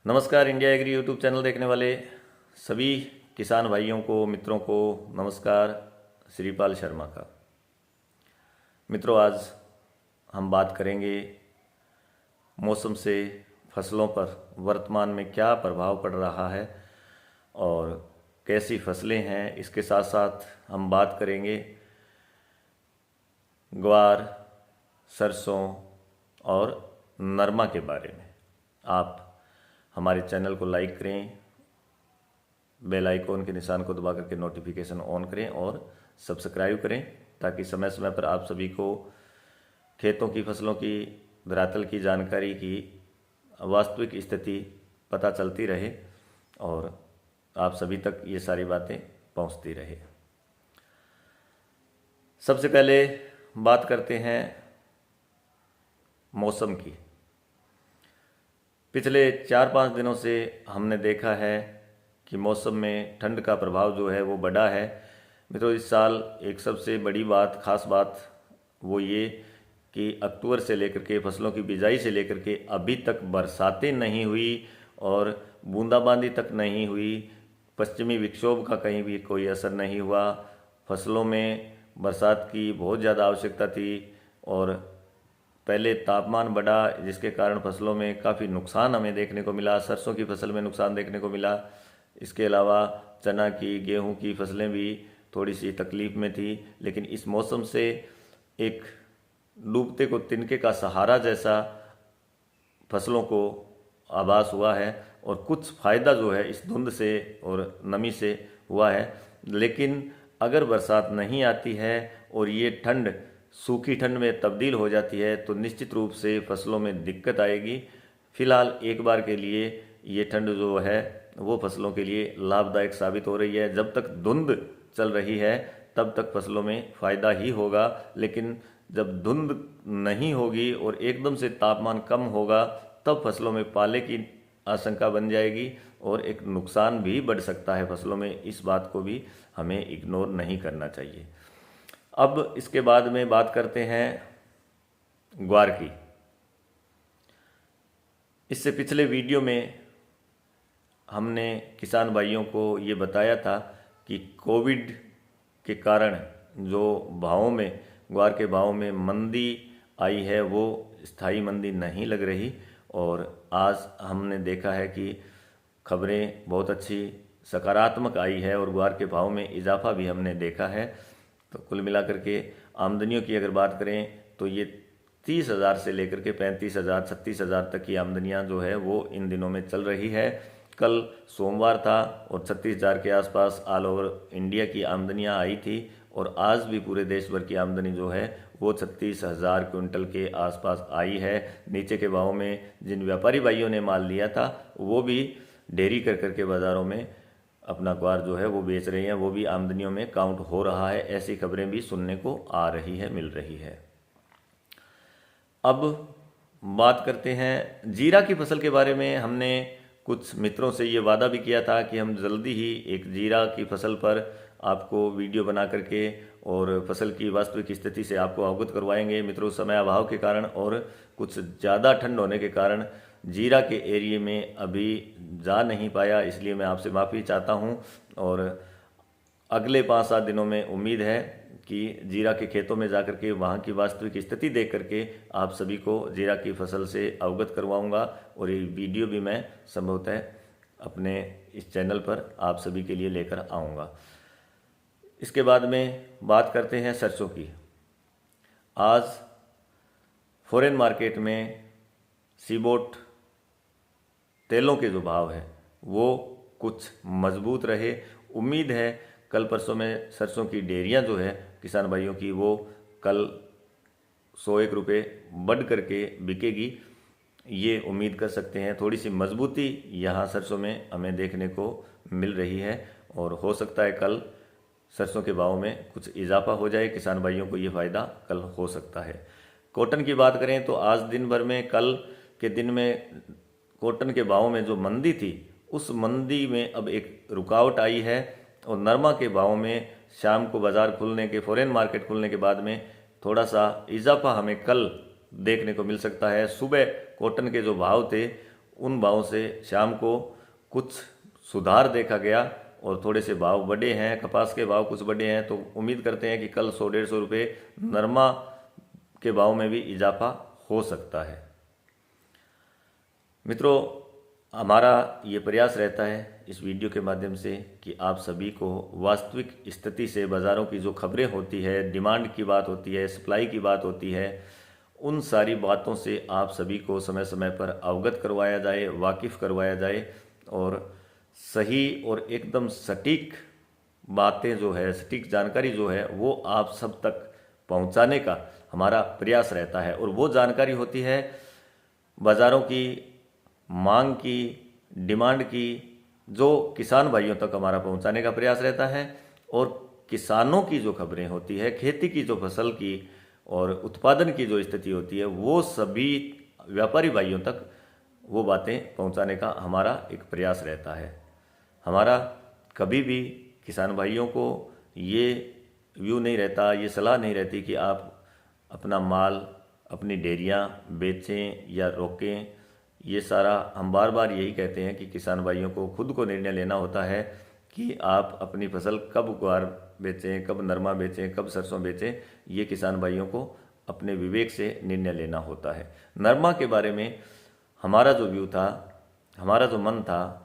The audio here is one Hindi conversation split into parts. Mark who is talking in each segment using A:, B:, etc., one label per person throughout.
A: नमस्कार इंडिया एग्री यूट्यूब चैनल देखने वाले सभी किसान भाइयों को, मित्रों को नमस्कार। श्रीपाल शर्मा का। मित्रों, आज हम बात करेंगे मौसम से फसलों पर वर्तमान में क्या प्रभाव पड़ रहा है और कैसी फसलें हैं। इसके साथ साथ हम बात करेंगे ग्वार, सरसों और नरमा के बारे में। आप हमारे चैनल को लाइक करें, बेल आइकॉन के निशान को दबा करके नोटिफिकेशन ऑन करें और सब्सक्राइब करें, ताकि समय समय पर आप सभी को खेतों की, फसलों की, धरातल की जानकारी की वास्तविक स्थिति पता चलती रहे और आप सभी तक ये सारी बातें पहुंचती रहे। सबसे पहले बात करते हैं मौसम की। पिछले 4-5 दिनों से हमने देखा है कि मौसम में ठंड का प्रभाव जो है वो बढ़ा है। मित्रों, इस साल एक सबसे बड़ी बात, खास बात वो ये कि अक्टूबर से लेकर के, फसलों की बिजाई से लेकर के अभी तक बरसातें नहीं हुई और बूंदाबांदी तक नहीं हुई। पश्चिमी विक्षोभ का कहीं भी कोई असर नहीं हुआ। फसलों में बरसात की बहुत ज़्यादा आवश्यकता थी और पहले तापमान बढ़ा, जिसके कारण फसलों में काफ़ी नुकसान हमें देखने को मिला। सरसों की फसल में नुकसान देखने को मिला। इसके अलावा चना की, गेहूं की फसलें भी थोड़ी सी तकलीफ में थी। लेकिन इस मौसम से एक डूबते को तिनके का सहारा जैसा फसलों को आभास हुआ है और कुछ फ़ायदा जो है इस धुंध से और नमी से हुआ है। लेकिन अगर बरसात नहीं आती है और ये ठंड सूखी ठंड में तब्दील हो जाती है तो निश्चित रूप से फसलों में दिक्कत आएगी। फिलहाल एक बार के लिए ये ठंड जो है वो फसलों के लिए लाभदायक साबित हो रही है। जब तक धुंध चल रही है तब तक फसलों में फ़ायदा ही होगा, लेकिन जब धुंध नहीं होगी और एकदम से तापमान कम होगा तब फसलों में पाले की आशंका बन जाएगी और एक नुकसान भी बढ़ सकता है फसलों में। इस बात को भी हमें इग्नोर नहीं करना चाहिए। अब इसके बाद में बात करते हैं ग्वार की। इससे पिछले वीडियो में हमने किसान भाइयों को ये बताया था कि कोविड के कारण जो भावों में, ग्वार के भावों में मंदी आई है वो स्थायी मंदी नहीं लग रही और आज हमने देखा है कि खबरें बहुत अच्छी सकारात्मक आई है और ग्वार के भाव में इजाफा भी हमने देखा है। तो कुल मिलाकर के आमदनियों की अगर बात करें तो ये 30,000 से लेकर के 35,000, 36,000 तक की आमदनियां जो है वो इन दिनों में चल रही है। कल सोमवार था और 36,000 के आसपास ऑल ओवर इंडिया की आमदनियां आई थी और आज भी पूरे देश भर की आमदनी जो है वो 36,000 क्विंटल के आसपास आई है। नीचे के भाव में जिन व्यापारी भाइयों ने माल लिया था वो भी ढेरी कर करके बाज़ारों में अपना ग्वार जो है वो बेच रहे हैं, वो भी आमदनियों में काउंट हो रहा है। ऐसी खबरें भी सुनने को आ रही है, मिल रही है। अब बात करते हैं जीरा की फसल के बारे में। हमने कुछ मित्रों से ये वादा भी किया था कि हम जल्दी ही एक जीरा की फसल पर आपको वीडियो बना करके और फसल की वास्तविक स्थिति से आपको अवगत करवाएंगे। मित्रों, समय अभाव के कारण और कुछ ज़्यादा ठंड होने के कारण जीरा के एरिए में अभी जा नहीं पाया, इसलिए मैं आपसे माफ़ी चाहता हूं और अगले 5-7 दिनों में उम्मीद है कि जीरा के खेतों में जाकर के वहां की वास्तविक स्थिति देख करके आप सभी को जीरा की फसल से अवगत करवाऊंगा और ये वीडियो भी मैं संभवतः अपने इस चैनल पर आप सभी के लिए लेकर आऊँगा। इसके बाद में बात करते हैं सरसों की। आज फॉरेन मार्केट में सीबोट तेलों के जो भाव है वो कुछ मजबूत रहे। उम्मीद है कल परसों में सरसों की डेयरियां जो है किसान भाइयों की वो कल 101 रुपये बढ़ करके बिकेगी, ये उम्मीद कर सकते हैं। थोड़ी सी मजबूती यहाँ सरसों में हमें देखने को मिल रही है और हो सकता है कल सरसों के भाव में कुछ इजाफा हो जाए। किसान भाइयों को ये फ़ायदा कल हो सकता है। कॉटन की बात करें तो आज दिन भर में, कल के दिन में कॉटन के भाव में जो मंदी थी उस मंदी में अब एक रुकावट आई है और नरमा के भाव में शाम को बाज़ार खुलने के, फॉरेन मार्केट खुलने के बाद में थोड़ा सा इजाफा हमें कल देखने को मिल सकता है। सुबह कॉटन के जो भाव थे उन भावों से शाम को कुछ सुधार देखा गया और थोड़े से भाव बढ़े हैं, कपास के भाव कुछ बढ़े हैं। तो उम्मीद करते हैं कि कल 100-150 रुपये नरमा के भाव में भी इजाफा हो सकता है। मित्रों, हमारा ये प्रयास रहता है इस वीडियो के माध्यम से कि आप सभी को वास्तविक स्थिति से बाज़ारों की जो खबरें होती है, डिमांड की बात होती है, सप्लाई की बात होती है, उन सारी बातों से आप सभी को समय समय पर अवगत करवाया जाए, वाकिफ़ करवाया जाए और सही और एकदम सटीक बातें जो है, सटीक जानकारी जो है वो आप सब तक पहुंचाने का हमारा प्रयास रहता है। और वो जानकारी होती है बाज़ारों की, मांग की, डिमांड की, जो किसान भाइयों तक हमारा पहुंचाने का प्रयास रहता है। और किसानों की जो खबरें होती है, खेती की जो फसल की और उत्पादन की जो स्थिति होती है, वो सभी व्यापारी भाइयों तक वो बातें पहुंचाने का हमारा एक प्रयास रहता है। हमारा कभी भी किसान भाइयों को ये व्यू नहीं रहता, ये सलाह नहीं रहती कि आप अपना माल, अपनी डेयरियाँ बेचें या रोकें। ये सारा हम बार बार यही कहते हैं कि किसान भाइयों को खुद को निर्णय लेना होता है कि आप अपनी फसल कब ग्वार बेचें, कब नरमा बेचें, कब सरसों बेचें। ये किसान भाइयों को अपने विवेक से निर्णय लेना होता है। नरमा के बारे में हमारा जो व्यू था, हमारा जो मन था,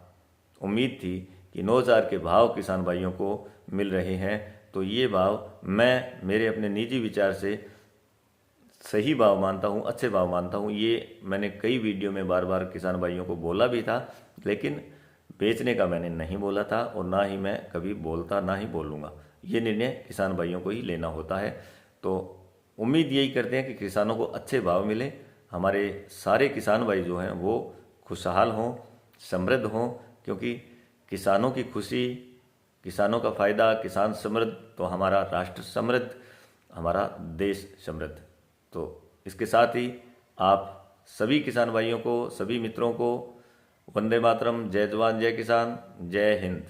A: उम्मीद थी कि 9,000 के भाव किसान भाइयों को मिल रहे हैं। तो ये भाव मैं मेरे अपने निजी विचार से सही भाव मानता हूँ, अच्छे भाव मानता हूँ। ये मैंने कई वीडियो में बार बार किसान भाइयों को बोला भी था, लेकिन बेचने का मैंने नहीं बोला था और ना ही मैं कभी बोलता, ना ही बोलूँगा। ये निर्णय किसान भाइयों को ही लेना होता है। तो उम्मीद यही करते हैं कि किसानों को अच्छे भाव मिले, हमारे सारे किसान भाई जो हैं वो खुशहाल हों, समृद्ध हों, क्योंकि किसानों की खुशी, किसानों का फ़ायदा, किसान समृद्ध तो हमारा राष्ट्र समृद्ध, हमारा देश समृद्ध। तो इसके साथ ही आप सभी किसान भाइयों को, सभी मित्रों को वंदे मातरम, जय जवान जय किसान, जय हिंद।